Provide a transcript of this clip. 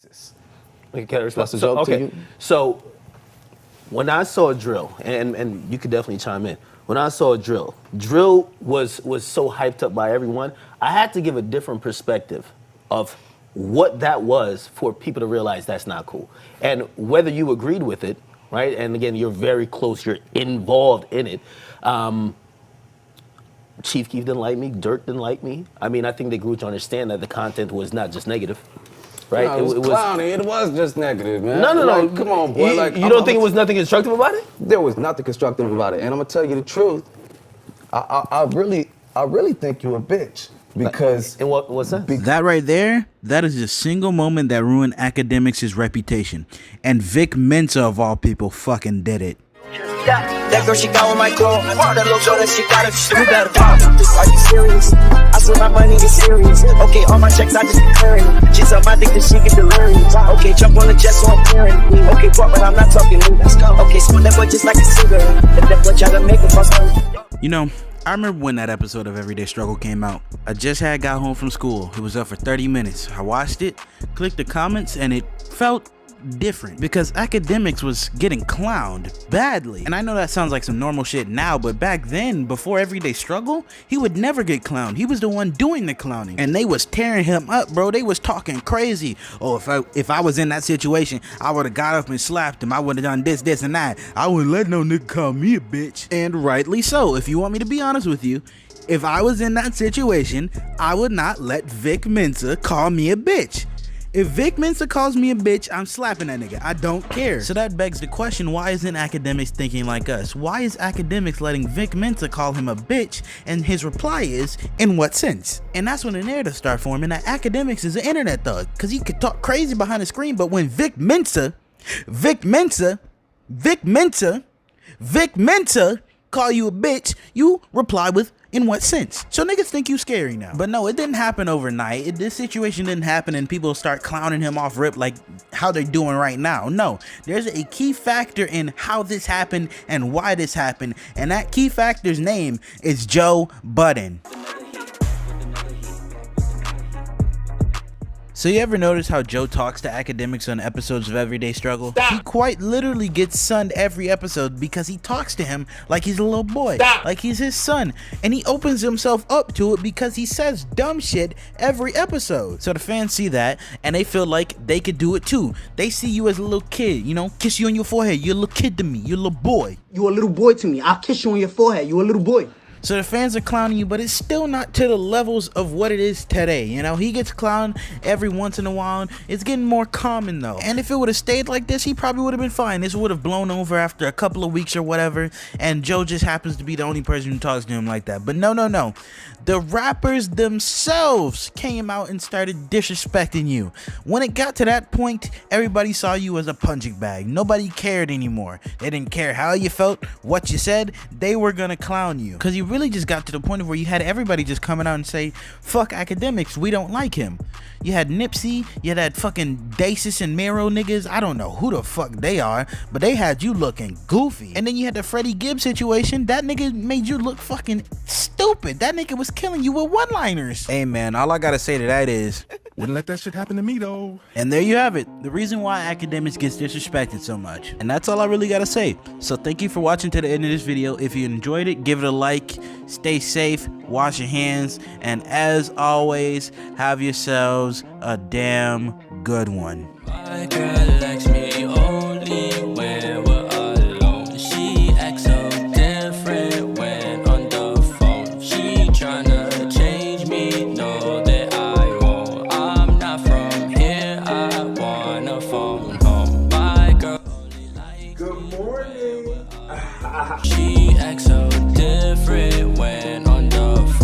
That's a joke to you? So when I saw drill, and you could definitely chime in. When I saw drill was so hyped up by everyone. I had to give a different perspective of what that was for people to realize that's not cool. And whether you agreed with it, right? And again, you're very close, you're involved in it. Chief Keef didn't like me, Dirk didn't like me. I mean, I think they grew to understand that the content was not just negative, right? No, it was clowny. It was just negative, man. No. Like, come on, boy. You don't think it was nothing constructive about it? There was nothing constructive about it. And I'm gonna tell you the truth. I really think you're a bitch. Because in what sense? That right there, that is the single moment that ruined Akademiks' reputation. And Vic Mensa of all people fucking did it. That girl, she got on my clothes. That little girl that she got it. You better pop. Are you serious? I swear my money is serious. Okay, all my checks I just be clearing. She suck my dick that she get delirious. Okay, jump on the jet so I'm clearing. Okay, fuck, but I'm not talking new. Let's go. Okay, smoke that boy just like a cigarette. If that boy try to make it bust. You know, I remember when that episode of Everyday Struggle came out. I just had got home from school. It was up for 30 minutes. I watched it, clicked the comments, and it felt different because Akademiks was getting clowned badly. And I know that sounds like some normal shit now, but back then, before Everyday Struggle, he would never get clowned. He was the one doing the clowning, and they was tearing him up, bro. They was talking crazy. Oh, if I was in that situation, I would have got up and slapped him. I would have done this and that. I wouldn't let no nigga call me a bitch. And rightly so. If you want me to be honest with you, if I was in that situation, I would not let Vic Mensa call me a bitch. If Vic Mensa calls me a bitch, I'm slapping that nigga. I don't care. So that begs the question, why isn't Akademiks thinking like us? Why is Akademiks letting Vic Mensa call him a bitch? And his reply is, in what sense? And that's when the narrative start forming that Akademiks is an internet thug. Because he could talk crazy behind the screen, but when Vic Mensa call you a bitch, you reply with, in what sense? So niggas think you scary now. But no, it didn't happen overnight. This situation didn't happen and people start clowning him off rip like how they're doing right now. No, there's a key factor in how this happened and why this happened. And that key factor's name is Joe Budden. So you ever notice how Joe talks to Akademiks on episodes of Everyday Struggle? Stop. He quite literally gets sunned every episode because he talks to him like he's a little boy. Stop. Like he's his son. And he opens himself up to it because he says dumb shit every episode. So the fans see that and they feel like they could do it too. They see you as a little kid, you know, kiss you on your forehead. You're a little kid to me. You're a little boy. You a little boy to me. I'll kiss you on your forehead. You a little boy. So the fans are clowning you, but it's still not to the levels of what it is today. You know, he gets clowned every once in a while. It's getting more common though. And if it would have stayed like this, he probably would have been fine. This would have blown over after a couple of weeks or whatever. And Joe just happens to be the only person who talks to him like that. But no. The rappers themselves came out and started disrespecting you. When it got to that point, everybody saw you as a punching bag. Nobody cared anymore. They didn't care how you felt, what you said. They were gonna clown you. Because you really just got to the point of where you had everybody just coming out and say, fuck Akademiks, we don't like him. You had Nipsey, you had that fucking Dacis and Mero niggas. I don't know who the fuck they are, but they had you looking goofy. And then you had the Freddie Gibbs situation. That nigga made you look fucking stupid. That nigga was killing you with one-liners. Hey man, all I gotta say to that is, wouldn't let that shit happen to me though. And there you have it, the reason why Akademiks gets disrespected so much. And that's all I really gotta say. So thank you for watching to the end of this video. If you enjoyed it, give it a like, stay safe, wash your hands, and as always, have yourselves a damn good one. My girl likes me only when we're alone. She acts so different when on the phone. She tryna change me, know that I won't. I'm not from here, I wanna phone home. My girl only likes Good morning. she acts so